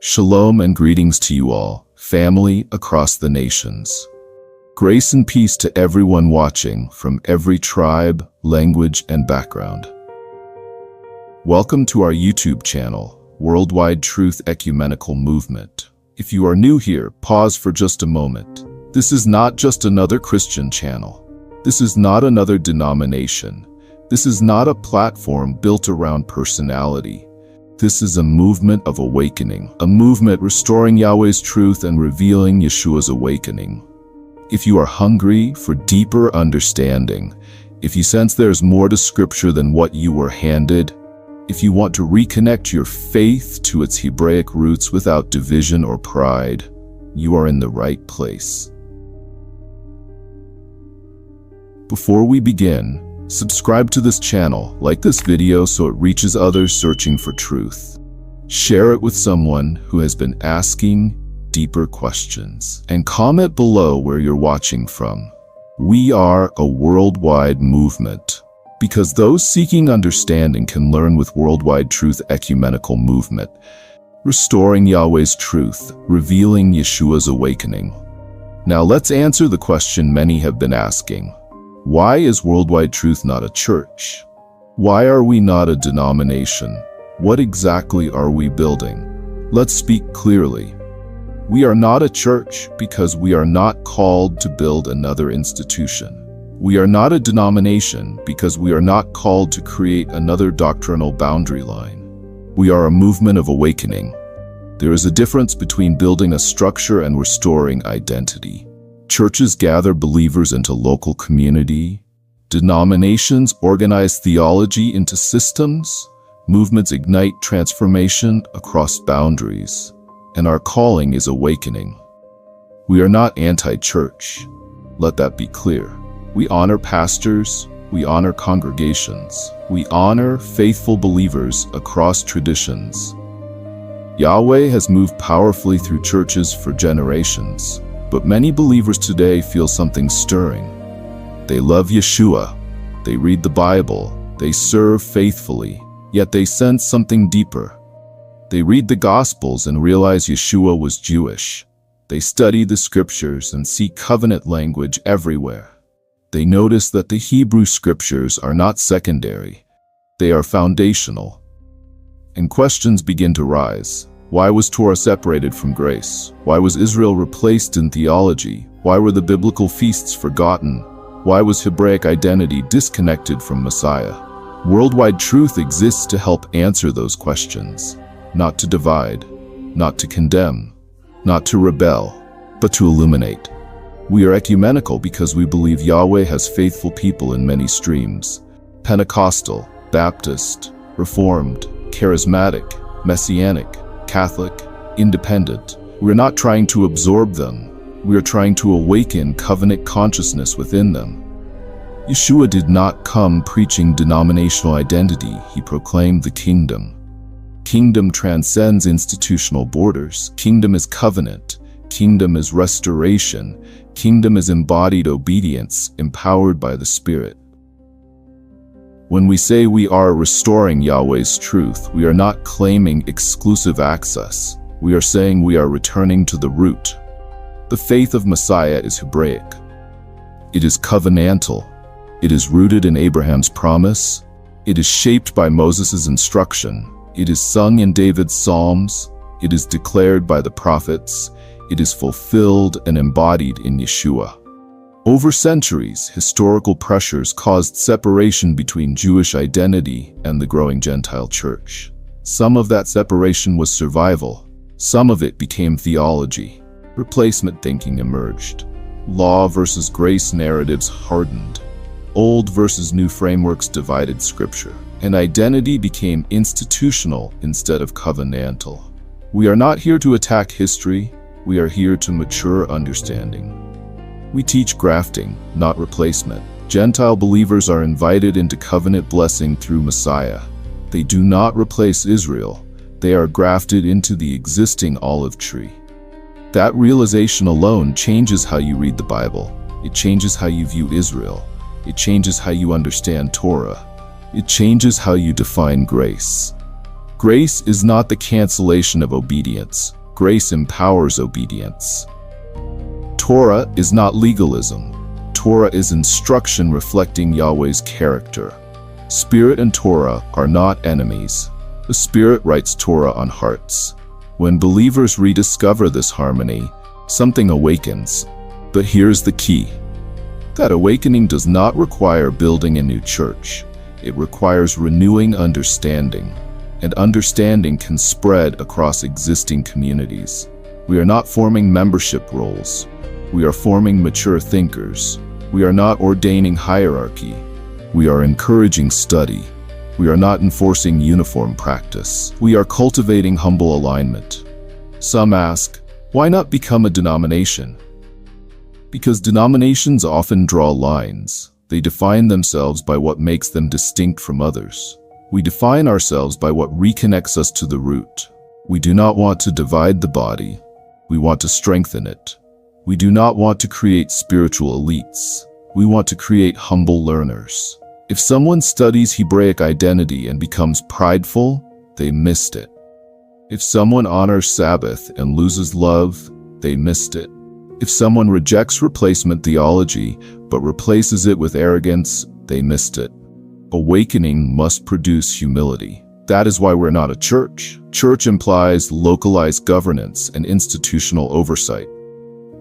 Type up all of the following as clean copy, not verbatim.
Shalom and greetings to you all, family across the nations. Grace and peace to everyone watching from every tribe, language, and background. Welcome to our YouTube channel, Worldwide Truth Ecumenical Movement. If you are new here, pause for just a moment. This is not just another Christian channel. This is not another denomination. This is not a platform built around personality. This is a movement of awakening, a movement restoring Yahweh's truth and revealing Yeshua's awakening. If you are hungry for deeper understanding, if you sense there's more to Scripture than what you were handed, if you want to reconnect your faith to its Hebraic roots without division or pride, you are in the right place. Before we begin, subscribe to this channel, like this video so it reaches others searching for truth. Share it with someone who has been asking deeper questions. And comment below where you're watching from. We are a worldwide movement, because those seeking understanding can learn with Worldwide Truth Ecumenical Movement, restoring Yahweh's truth, revealing Yeshua's awakening. Now let's answer the question many have been asking. Why is Worldwide Truth not a church? Why are we not a denomination? What exactly are we building? Let's speak clearly. We are not a church because we are not called to build another institution. We are not a denomination because we are not called to create another doctrinal boundary line. We are a movement of awakening. There is a difference between building a structure and restoring identity. Churches gather believers into local community. Denominations organize theology into systems. Movements ignite transformation across boundaries. And our calling is awakening. We are not anti-church. Let that be clear. We honor pastors. We honor congregations. We honor faithful believers across traditions. Yahweh has moved powerfully through churches for generations. But many believers today feel something stirring. They love Yeshua, they read the Bible, they serve faithfully, yet they sense something deeper. They read the Gospels and realize Yeshua was Jewish. They study the Scriptures and see covenant language everywhere. They notice that the Hebrew Scriptures are not secondary, they are foundational. And questions begin to rise. Why was Torah separated from grace? Why was Israel replaced in theology? Why were the biblical feasts forgotten? Why was Hebraic identity disconnected from Messiah? Worldwide Truth exists to help answer those questions, not to divide, not to condemn, not to rebel, but to illuminate. We are ecumenical because we believe Yahweh has faithful people in many streams: Pentecostal, Baptist, Reformed, Charismatic, Messianic, Catholic, Independent. We're not trying to absorb them. We are trying to awaken covenant consciousness within them. Yeshua did not come preaching denominational identity. He proclaimed the kingdom. Kingdom transcends institutional borders. Kingdom is covenant. Kingdom is restoration. Kingdom is embodied obedience, empowered by the Spirit. When we say we are restoring Yahweh's truth, we are not claiming exclusive access. We are saying we are returning to the root. The faith of Messiah is Hebraic. It is covenantal. It is rooted in Abraham's promise. It is shaped by Moses' instruction. It is sung in David's psalms. It is declared by the prophets. It is fulfilled and embodied in Yeshua. Over centuries, historical pressures caused separation between Jewish identity and the growing Gentile church. Some of that separation was survival. Some of it became theology. Replacement thinking emerged. Law versus grace narratives hardened. Old versus new frameworks divided Scripture. And identity became institutional instead of covenantal. We are not here to attack history. We are here to mature understanding. We teach grafting, not replacement. Gentile believers are invited into covenant blessing through Messiah. They do not replace Israel. They are grafted into the existing olive tree. That realization alone changes how you read the Bible. It changes how you view Israel. It changes how you understand Torah. It changes how you define grace. Grace is not the cancellation of obedience. Grace empowers obedience. Torah is not legalism. Torah is instruction reflecting Yahweh's character. Spirit and Torah are not enemies. The Spirit writes Torah on hearts. When believers rediscover this harmony, something awakens. But here's the key. That awakening does not require building a new church. It requires renewing understanding. And understanding can spread across existing communities. We are not forming membership roles. We are forming mature thinkers. We are not ordaining hierarchy. We are encouraging study. We are not enforcing uniform practice. We are cultivating humble alignment. Some ask, why not become a denomination? Because denominations often draw lines. They define themselves by what makes them distinct from others. We define ourselves by what reconnects us to the root. We do not want to divide the body. We want to strengthen it. We do not want to create spiritual elites. We want to create humble learners. If someone studies Hebraic identity and becomes prideful, they missed it. If someone honors Sabbath and loses love, they missed it. If someone rejects replacement theology but replaces it with arrogance, they missed it. Awakening must produce humility. That is why we're not a church. Church implies localized governance and institutional oversight.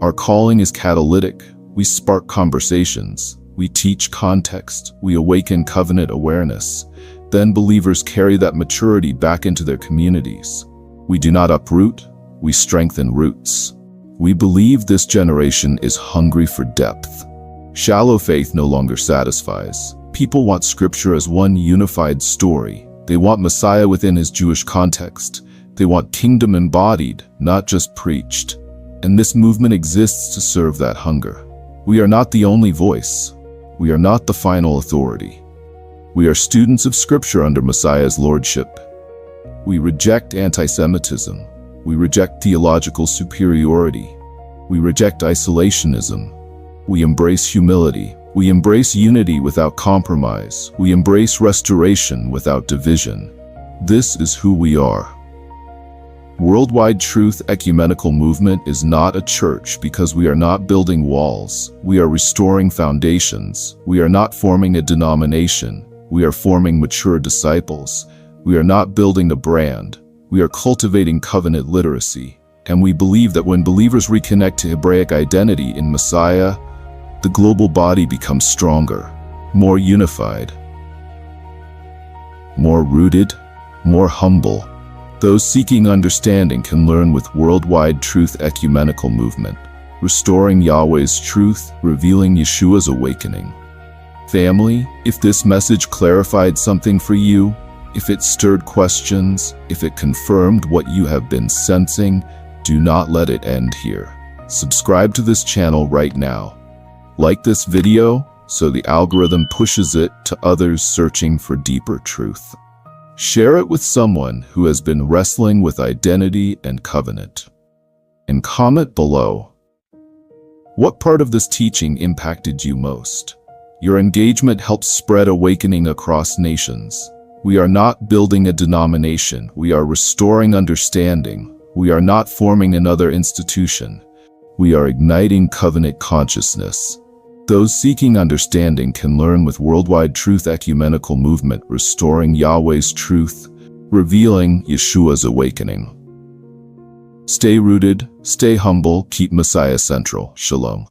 Our calling is catalytic. We spark conversations. We teach context. We awaken covenant awareness. Then believers carry that maturity back into their communities. We do not uproot. We strengthen roots. We believe this generation is hungry for depth. Shallow faith no longer satisfies. People want Scripture as one unified story. They want Messiah within his Jewish context. They want kingdom embodied, not just preached. And this movement exists to serve that hunger. We are not the only voice. We are not the final authority. We are students of Scripture under Messiah's lordship. We reject anti-Semitism. We reject theological superiority. We reject isolationism. We embrace humility. We embrace unity without compromise. We embrace restoration without division. This is who we are. Worldwide Truth Ecumenical Movement is not a church because we are not building walls. We are restoring foundations. We are not forming a denomination. We are forming mature disciples. We are not building a brand. We are cultivating covenant literacy. And we believe that when believers reconnect to Hebraic identity in Messiah, the global body becomes stronger, more unified, more rooted, more humble. Those seeking understanding can learn with Worldwide Truth Ecumenical Movement, restoring Yahweh's truth, revealing Yeshua's awakening. Family, if this message clarified something for you, if it stirred questions, if it confirmed what you have been sensing, do not let it end here. Subscribe to this channel right now. Like this video so the algorithm pushes it to others searching for deeper truth. Share it with someone who has been wrestling with identity and covenant. And comment below. What part of this teaching impacted you most? Your engagement helps spread awakening across nations. We are not building a denomination. We are restoring understanding. We are not forming another institution. We are igniting covenant consciousness. Those seeking understanding can learn with Worldwide Truth Ecumenical Movement, restoring Yahweh's truth, revealing Yeshua's awakening. Stay rooted, stay humble, keep Messiah central. Shalom.